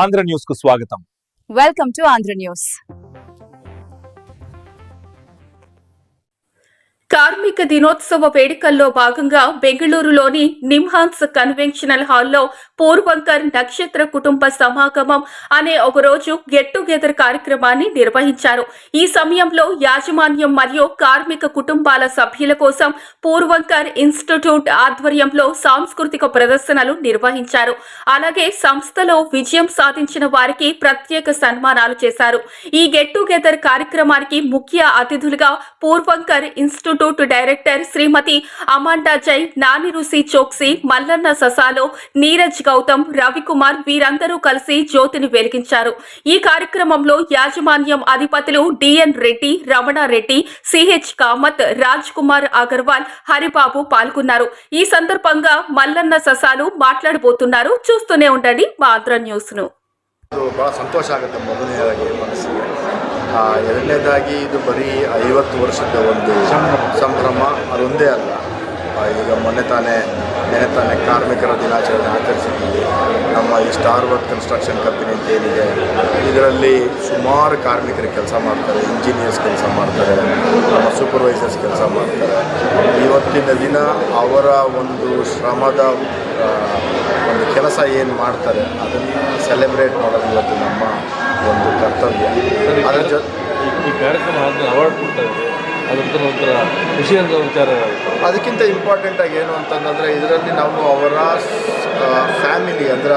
Andhra news కు స్వాగతం. Welcome to Andhra news. కార్మిక దినోత్సవ వేడుకల్లో భాగంగా బెంగళూరులోని నిమ్హాన్స్ కన్వెన్షనల్ హాల్లో పూర్వంకర్ నక్షత్ర కుటుంబ సమాగమం అనే ఒకరోజు గెట్ టుగెదర్ కార్యక్రమాన్ని నిర్వహించారు. ఈ సమయంలో యాజమాన్యం మరియు కార్మిక కుటుంబాల సభ్యుల కోసం పూర్వంకర్ ఇన్స్టిట్యూట్ ఆధ్వర్యంలో సాంస్కృతిక ప్రదర్శనలు నిర్వహించారు. అలాగే సంస్థలో విజయం సాధించిన వారికి ప్రత్యేక సన్మానాలు చేశారు. ఈ గెట్ టుగెదర్ కార్యక్రమానికి ముఖ్య అతిథులుగా పూర్వంకర్ ఇన్స్టిట్యూట్ డైరెక్టర్ శ్రీమతి అమాండా జై, నాని రుసి చోక్సీ, మల్లన్న ససాలో, నీరజ్ గౌతమ్, రవికుమార్ వీరందరూ కలిసి జ్యోతిని వెలిగించారు. ఈ కార్యక్రమంలో యాజమాన్యం అధిపతులు డిఎన్ రెడ్డి, రమణారెడ్డి, సిహెచ్ కామత్, రాజ్ కుమార్ అగర్వాల్, హరిబాబు పాల్గొన్నారు. ఈ సందర్భంగా మల్లన్న ససాలు మాట్లాడబోతున్నారు. చూస్తూనే ఉండండి మా ఆంధ్ర న్యూస్ ను. ಭಾಳ ಸಂತೋಷ ಆಗುತ್ತೆ ಮೊದಲನೇದಾಗಿ ಮನಸ್ಸಿಗೆ. ಎರಡನೇದಾಗಿ ಇದು ಬರೀ 50 ವರ್ಷದ ಒಂದು ಸಂಭ್ರಮ ಅದೊಂದೇ ಅಲ್ಲ. ಈಗ ನೆನೆ ತಾನೇ ಕಾರ್ಮಿಕರ ದಿನಾಚರಣೆ ಆಚರಿಸಿದ್ದೀವಿ. ನಮ್ಮ ಈ ಸ್ಟಾರ್ ವರ್ಕ್ ಕನ್ಸ್ಟ್ರಕ್ಷನ್ ಕಂಪನಿ ಅಂತ ಏನಿದೆ ಇದರಲ್ಲಿ ಸುಮಾರು ಕಾರ್ಮಿಕರು ಕೆಲಸ ಮಾಡ್ತಾರೆ, ಇಂಜಿನಿಯರ್ಸ್ ಕೆಲಸ ಮಾಡ್ತಾರೆ, ನಮ್ಮ ಸೂಪರ್ವೈಸರ್ಸ್ ಕೆಲಸ ಮಾಡ್ತಾರೆ. ಇವತ್ತಿನ ದಿನ ಅವರ ಒಂದು ಶ್ರಮದ ಒಂದು ಕೆಲಸ ಏನು ಮಾಡ್ತಾರೆ ಅದನ್ನು ಸೆಲೆಬ್ರೇಟ್ ಮಾಡೋದು ಇವತ್ತು ನಮ್ಮ ಒಂದು ಕರ್ತವ್ಯ. ಅದರ ಈ ಕಾರ್ಯಕ್ರಮ ಅವಾರ್ಡ್ ಕೊಡ್ತಾರೆ, ಅದೊಂಥರ ಒಂಥರ ಖುಷಿ ಅಂತ ವಿಚಾರ. ಅದಕ್ಕಿಂತ ಇಂಪಾರ್ಟೆಂಟಾಗಿ ಏನು ಅಂತಂದರೆ ಇದರಲ್ಲಿ ನಾವು ಅವರ ಫ್ಯಾಮಿಲಿ ಅಂದರೆ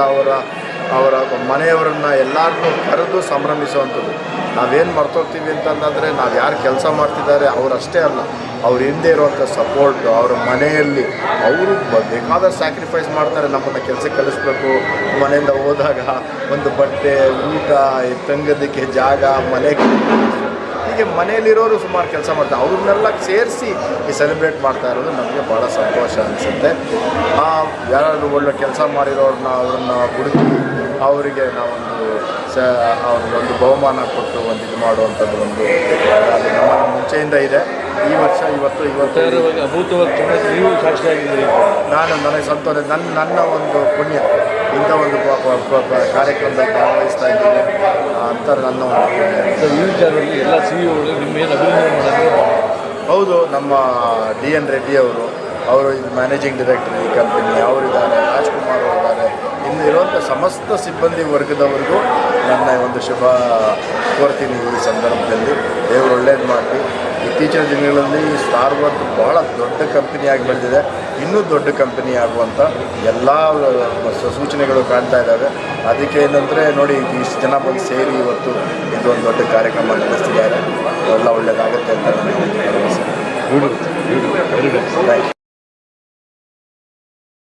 ಅವರ ಮನೆಯವರನ್ನು ಎಲ್ಲರನ್ನೂ ಕರೆದು ಸಂಭ್ರಮಿಸುವಂಥದ್ದು. ನಾವೇನು ಮರ್ತೋಗ್ತೀವಿ ಅಂತಂದರೆ ನಾವು ಯಾರು ಕೆಲಸ ಮಾಡ್ತಿದ್ದಾರೆ ಅವರಷ್ಟೇ ಅಲ್ಲ, ಅವ್ರ ಹಿಂದೆ ಇರುವಂಥ ಸಪೋರ್ಟ್, ಅವರ ಮನೆಯಲ್ಲಿ ಅವರು ಬೇಕಾದ ಸ್ಯಾಕ್ರಿಫೈಸ್ ಮಾಡ್ತಾರೆ. ನಮ್ಮನ್ನು ಕೆಲಸಕ್ಕೆ ಕಳಿಸ್ಬೇಕು, ಮನೆಯಿಂದ ಹೋದಾಗ ಒಂದು ಬಟ್ಟೆ, ಊಟ, ತಂಗೋದಕ್ಕೆ ಜಾಗ, ಮನೆಗೆ ಹೀಗೆ ಮನೆಯಲ್ಲಿರೋರು ಸುಮಾರು ಕೆಲಸ ಮಾಡ್ತಾರೆ. ಅವ್ರನ್ನೆಲ್ಲ ಸೇರಿಸಿ ಈ ಸೆಲೆಬ್ರೇಟ್ ಮಾಡ್ತಾ ಇರೋದು ನಮಗೆ ಭಾಳ ಸಂತೋಷ ಅನಿಸುತ್ತೆ. ಯಾರಾದರೂ ಒಳ್ಳೆ ಕೆಲಸ ಅವರನ್ನು ಹುಡುಕಿ ಅವರಿಗೆ ನಾವೊಂದು ಅವ್ರಿಗೊಂದು ಬಹುಮಾನ ಕೊಟ್ಟು ಒಂದು ಇದು ಮಾಡುವಂಥದ್ದು ಒಂದು ಅದು ನಮ್ಮ ಮುಂಚೆಯಿಂದ ಇದೆ. ಈ ವರ್ಷ ಇವತ್ತು ನೀವು ಸಾಕ್ಷಿಯಾಗಿದ್ದೀರಿ. ನನಗೆ ಸಂತೋಷ, ನನ್ನ ಒಂದು ಪುಣ್ಯ ಇಂಥ ಒಂದು ಕಾರ್ಯಕ್ರಮದಲ್ಲಿ ಭಾಗವಹಿಸ್ತಾ ಇದ್ದೀನಿ ಅಂತ ನನ್ನ ಒಂದು ಈ ವಿಚಾರದಲ್ಲಿ ಎಲ್ಲ ಸಿಇಒಗಳು ನಿಮ್ಮೇನು ಅಭಿನಂದನೆ ಮಾಡೋದು. ಹೌದು, ನಮ್ಮ DN ರೆಡ್ಡಿ ಅವರು ಇದು ಮ್ಯಾನೇಜಿಂಗ್ ಡೈರೆಕ್ಟರ್ ಈ ಕಂಪನಿ ಅವರಿದ್ದಾರೆ, ರಾಜ್ಕುಮಾರ್ ಅವರಿದ್ದಾರೆ, ಇನ್ನು ಇರುವಂಥ ಸಮಸ್ತ ಸಿಬ್ಬಂದಿ ವರ್ಗದವರಿಗೂ ನನ್ನ ಒಂದು ಶುಭ ಕೋರ್ತೀನಿ. ಈ ಸಂದರ್ಭದಲ್ಲಿ ದೇವರು ಒಳ್ಳೇದು ಮಾಡಿ. ಇತ್ತೀಚಿನ ದಿನಗಳಲ್ಲಿ ಸ್ಟಾರ್ ವರ್ಕ್ ಬಹಳ ದೊಡ್ಡ ಕಂಪನಿಯಾಗಿ ಬೆಳೆದಿದೆ. ಇನ್ನೂ ದೊಡ್ಡ ಕಂಪನಿ ಆಗುವಂಥ ಎಲ್ಲ ಸೂಚನೆಗಳು ಕಾಣ್ತಾ ಇದ್ದಾವೆ. ಅದಕ್ಕೆ ಏನಂದರೆ ನೋಡಿ, ಇಷ್ಟು ಜನ ಬಂದು ಸೇರಿ ಇವತ್ತು ಇದೊಂದು ದೊಡ್ಡ ಕಾರ್ಯಕ್ರಮ ನಡೆಸ್ತಿದ್ದಾರೆ. ಎಲ್ಲ ಒಳ್ಳೆಯದಾಗುತ್ತೆ ಅಂತ ನನ್ನ ಒಂದು ಭರವಸೆ. Thank you.